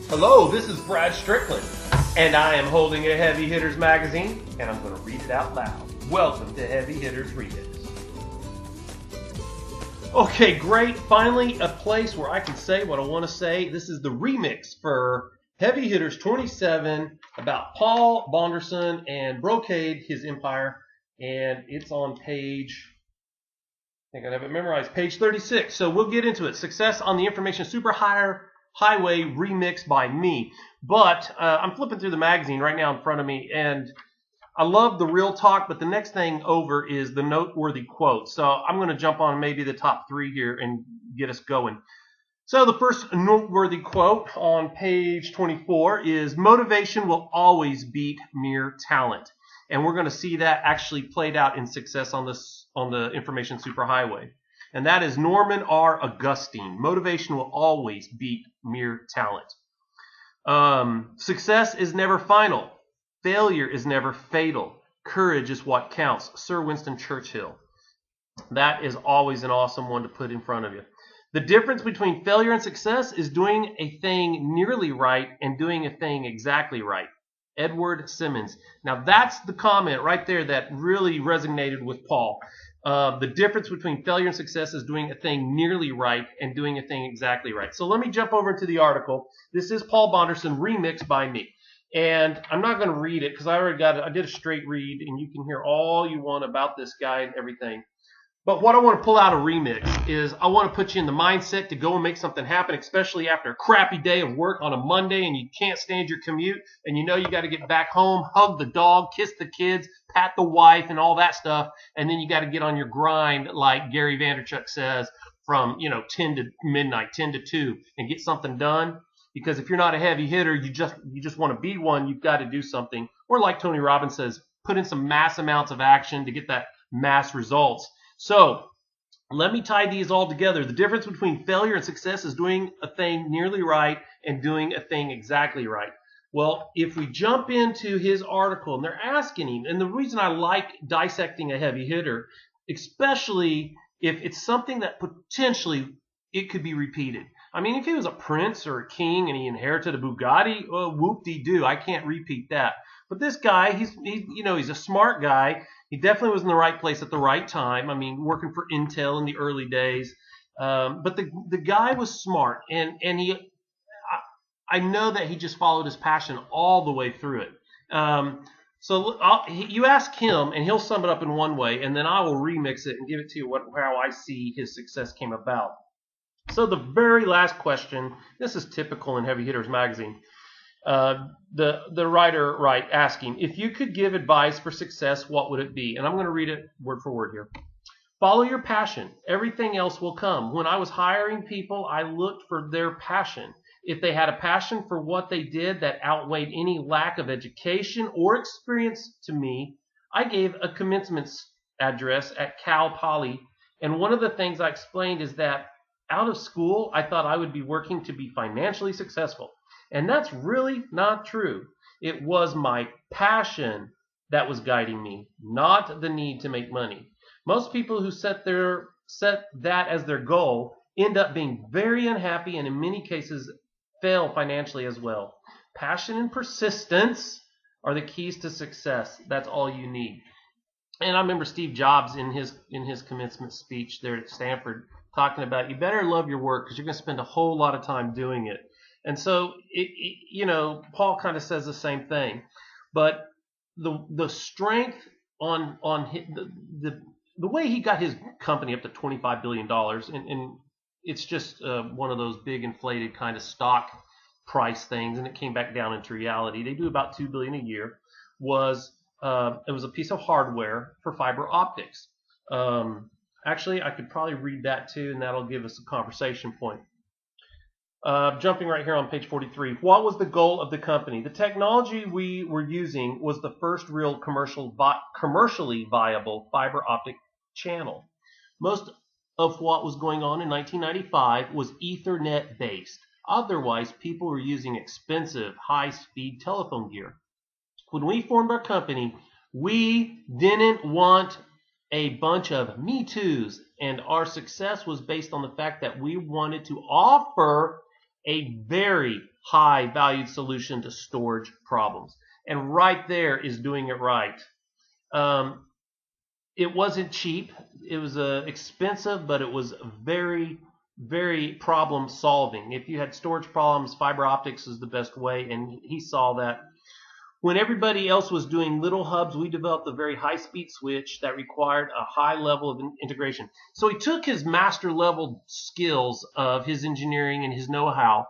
Hello, this is Brad Strickland, and I am holding a Heavy Hitters magazine, and I'm going to read it out loud. Welcome to Heavy Hitters Remix. Okay, great. Finally, a place where I can say what I want to say. This is the remix for Heavy Hitters 27 about Paul Bonderson and Brocade, his empire, and it's on page, I think I have it memorized, page 36. So we'll get into it. Success on the Information Superhighway remix by me. But I'm flipping through the magazine right now in front of me, and I love the real talk, but the next thing over is the noteworthy quote. So I'm going to jump on maybe the top three here and get us going. So the first noteworthy quote on page 24 is, motivation will always beat mere talent. And we're going to see that actually played out in success on the Information Superhighway. And that is Norman R. Augustine. Motivation will always beat mere talent. Success is never final. Failure is never fatal. Courage is what counts. Sir Winston Churchill. That is always an awesome one to put in front of you. The difference between failure and success is doing a thing nearly right and doing a thing exactly right. Edward Simmons. Now that's the comment right there that really resonated with Paul. The difference between failure and success is doing a thing nearly right and doing a thing exactly right. So let me jump over into the article. This is Paul Bonderson, remixed by me. And I'm not going to read it because I already got it. I did a straight read, and you can hear all you want about this guy and everything. But what I want to pull out a remix is I want to put you in the mindset to go and make something happen, especially after a crappy day of work on a Monday and you can't stand your commute and you know you got to get back home, hug the dog, kiss the kids, pat the wife and all that stuff. And then you got to get on your grind like Gary Vaynerchuk says from 10 to midnight, 10 to 2 and get something done. Because if you're not a heavy hitter, you just want to be one, you've got to do something. Or like Tony Robbins says, put in some mass amounts of action to get that mass results. So let me tie these all together. The difference between failure and success is doing a thing nearly right and doing a thing exactly right. Well, if we jump into his article, and they're asking him, and the reason I like dissecting a heavy hitter, especially if it's something that potentially it could be repeated. I mean, if he was a prince or a king and he inherited a Bugatti, whoop-de-doo, I can't repeat that. But this guy, he's a smart guy. He definitely was in the right place at the right time. I mean, working for Intel in the early days. But the guy was smart, and I know that he just followed his passion all the way through it. You ask him, and he'll sum it up in one way, and then I will remix it and give it to you how I see his success came about. So the very last question, this is typical in Heavy Hitters magazine. The writer asking, if you could give advice for success, what would it be? And I'm going to read it word for word here. Follow your passion. Everything else will come. When I was hiring people, I looked for their passion. If they had a passion for what they did that outweighed any lack of education or experience to me, I gave a commencement address at Cal Poly. And one of the things I explained is that out of school, I thought I would be working to be financially successful. And that's really not true. It was my passion that was guiding me, not the need to make money. Most people who set that as their goal end up being very unhappy and in many cases fail financially as well. Passion and persistence are the keys to success. That's all you need. And I remember Steve Jobs in his commencement speech there at Stanford talking about you better love your work because you're going to spend a whole lot of time doing it. And so, Paul kind of says the same thing. But the strength on the way he got his company up to $25 billion, and it's just one of those big inflated kind of stock price things, and it came back down into reality. They do about $2 billion a year. It was a piece of hardware for fiber optics. Actually, I could probably read that too, and that'll give us a conversation point. Jumping right here on page 43. What was the goal of the company? The technology we were using was the first real commercially viable fiber optic channel. Most of what was going on in 1995 was Ethernet based. Otherwise, people were using expensive, high-speed telephone gear. When we formed our company, we didn't want a bunch of Me Too's, and our success was based on the fact that we wanted to offer a very high valued solution to storage problems. And right there is doing it right. Um, it wasn't cheap. It was expensive, but it was very, very problem solving. If you had storage problems, fiber optics is the best way, and he saw that. When everybody else was doing little hubs, we developed a very high-speed switch that required a high level of integration. So he took his master level skills of his engineering and his know-how,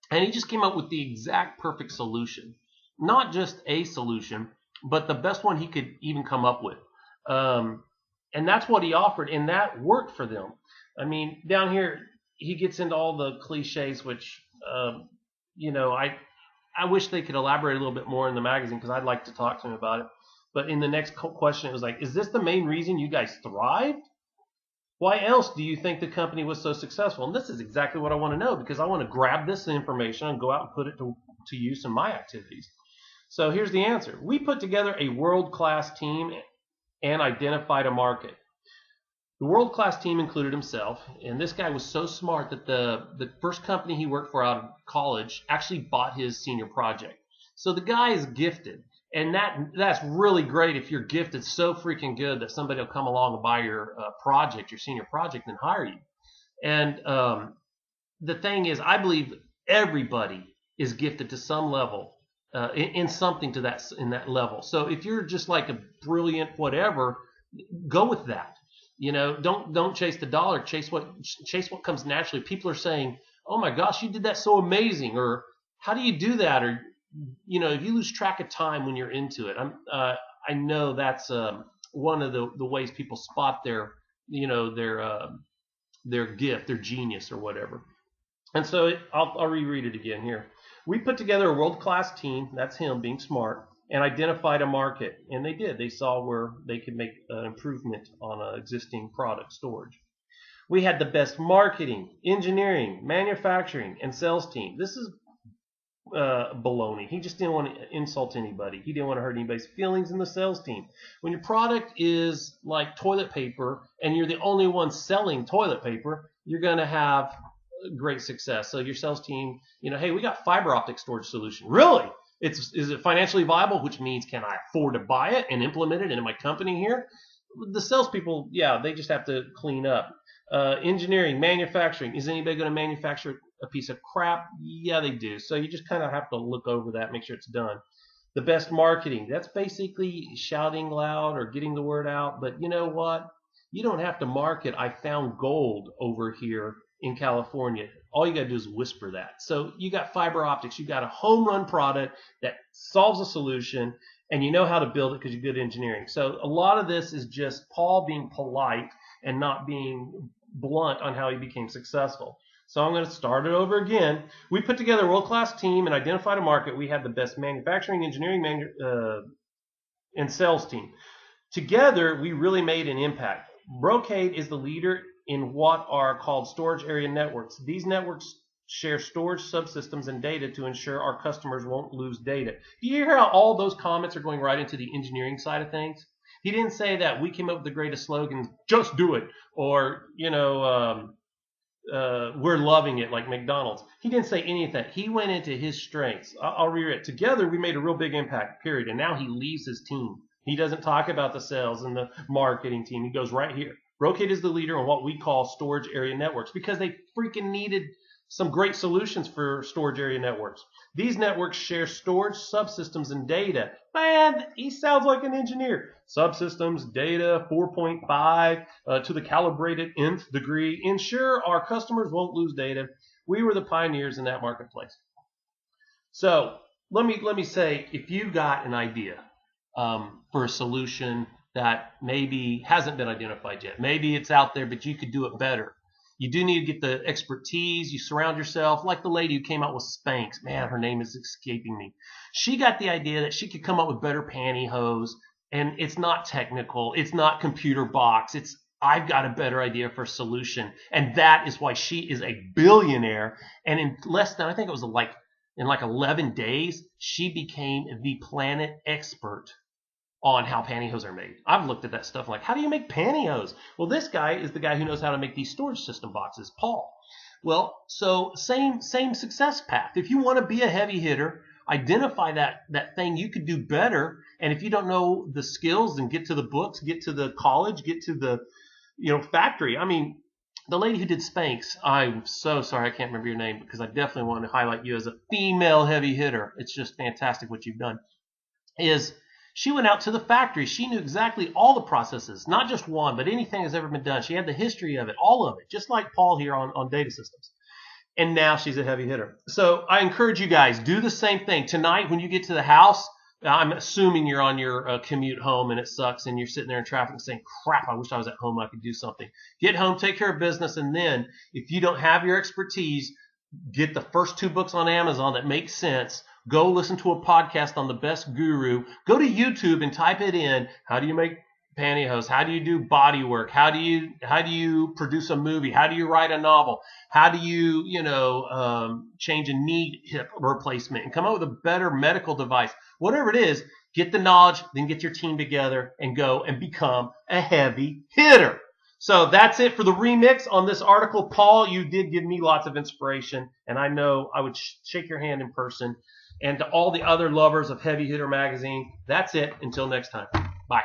and he just came up with the exact perfect solution. Not just a solution, but the best one he could even come up with. And that's what he offered, and that worked for them. I mean, down here, he gets into all the cliches, which, you know, I wish they could elaborate a little bit more in the magazine because I'd like to talk to him about it. But in the next question, it was like, is this the main reason you guys thrived? Why else do you think the company was so successful? And this is exactly what I want to know because I want to grab this information and go out and put it to use in my activities. So here's the answer. We put together a world-class team and identified a market. The world-class team included himself, and this guy was so smart that the first company he worked for out of college actually bought his senior project. So the guy is gifted, and that's really great if you're gifted so freaking good that somebody will come along and buy your project, your senior project, and hire you. And the thing is, I believe everybody is gifted to some level in something to that in that level. So if you're just like a brilliant whatever, go with that. You know, don't chase the dollar. Chase what comes naturally. People are saying, "Oh my gosh, you did that so amazing," or "How do you do that?" Or you know, if you lose track of time when you're into it, I know that's one of the ways people spot their gift, their genius, or whatever. And so I'll reread it again here. We put together a world-class team. That's him being smart. And identified a market, and they did. They saw where they could make an improvement on an existing product storage. We had the best marketing, engineering, manufacturing, and sales team. This is baloney. He just didn't want to insult anybody. He didn't want to hurt anybody's feelings in the sales team. When your product is like toilet paper and you're the only one selling toilet paper, you're going to have great success. So your sales team, you know, hey, we got fiber optic storage solution. Really? Is it financially viable, which means can I afford to buy it and implement it into my company here? The salespeople, yeah, they just have to clean up. Engineering, manufacturing. Is anybody going to manufacture a piece of crap? Yeah, they do. So you just kind of have to look over that, make sure it's done. The best marketing. That's basically shouting loud or getting the word out. But you know what? You don't have to market. I found gold over here in California. All you got to do is whisper that. So you got fiber optics. You got a home run product that solves a solution, and you know how to build it because you're good at engineering. So a lot of this is just Paul being polite and not being blunt on how he became successful. So I'm going to start it over again. We put together a world-class team and identified a market. We had the best manufacturing, engineering, and sales team. Together, we really made an impact. Brocade is the leader in what are called storage area networks. These networks share storage subsystems and data to ensure our customers won't lose data. Do you hear how all those comments are going right into the engineering side of things? He didn't say that we came up with the greatest slogans, just do it, or, you know, we're loving it like McDonald's. He didn't say any of that. He went into his strengths. I'll read it. Together, we made a real big impact, period. And now he leaves his team. He doesn't talk about the sales and the marketing team. He goes right here. Brocade is the leader in what we call storage area networks because they freaking needed some great solutions for storage area networks. These networks share storage subsystems and data. Man, he sounds like an engineer. Subsystems, data, 4.5 to the calibrated nth degree. Ensure our customers won't lose data. We were the pioneers in that marketplace. So let me say, if you got an idea for a solution that maybe hasn't been identified yet. Maybe it's out there, but you could do it better. You do need to get the expertise. You surround yourself, like the lady who came out with Spanx. Man, her name is escaping me. She got the idea that she could come up with better pantyhose, and it's not technical. It's not computer box. It's I've got a better idea for a solution, and that is why she is a billionaire. And in less than, I think it was in 11 days, she became the planet expert on how pantyhose are made. I've looked at that stuff like, how do you make pantyhose? Well, this guy is the guy who knows how to make these storage system boxes, Paul. Well, so same success path. If you want to be a heavy hitter, identify that thing you could do better. And if you don't know the skills, then get to the books, get to the college, get to the factory. I mean, the lady who did Spanx, I'm so sorry I can't remember your name because I definitely want to highlight you as a female heavy hitter. It's just fantastic what you've done. Is she went out to the factory. She knew exactly all the processes, not just one, but anything that's ever been done. She had the history of it, all of it, just like Paul here on data systems. And now she's a heavy hitter. So I encourage you guys, do the same thing. Tonight when you get to the house, I'm assuming you're on your commute home and it sucks and you're sitting there in traffic and saying, crap, I wish I was at home and I could do something. Get home, take care of business, and then if you don't have your expertise, get the first 2 books on Amazon that make sense. Go listen to a podcast on the best guru. Go to YouTube and type it in. How do you make pantyhose? How do you do body work? How do you produce a movie? How do you write a novel? How do you change a knee hip replacement and come up with a better medical device? Whatever it is, get the knowledge, then get your team together and go and become a heavy hitter. So that's it for the remix on this article. Paul, you did give me lots of inspiration, and I know I would shake your hand in person. And to all the other lovers of Heavy Hitter Magazine, that's it. Until next time. Bye.